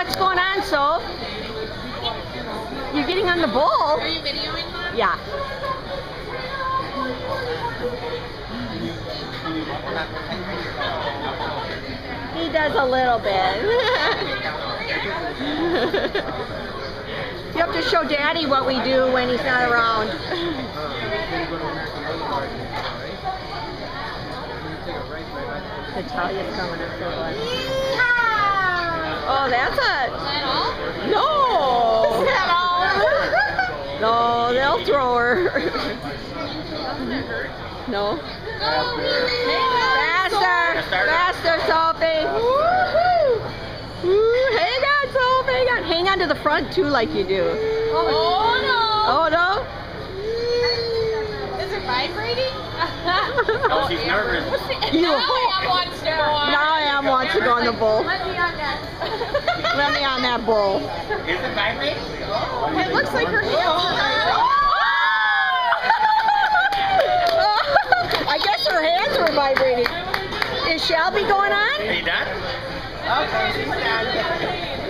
what's going on, Soph? You're getting on the bull? Are you videoing, Mom? Yeah. He does a little bit. You have to show Daddy what we do when he's not around. Natalia's coming up for one. Oh, that's a... Is that all? No! Is that all? No, they'll throw her. Doesn't it hurt? No. Go, Lily! Faster! Faster, Sophie! Woohoo! Woo, hang on, Sophie! Hang on. Hang on to the front, too, like you do. Oh, no! Oh, no? Is it vibrating? Oh, she's nervous. You Now I wants to go on. Now I am wants to go on the bull. Let me on that. Let me on that bull. Is it vibrating? It looks like her hands. I guess her hands were vibrating. Is Shelby going on? Are you done? Okay, she's done.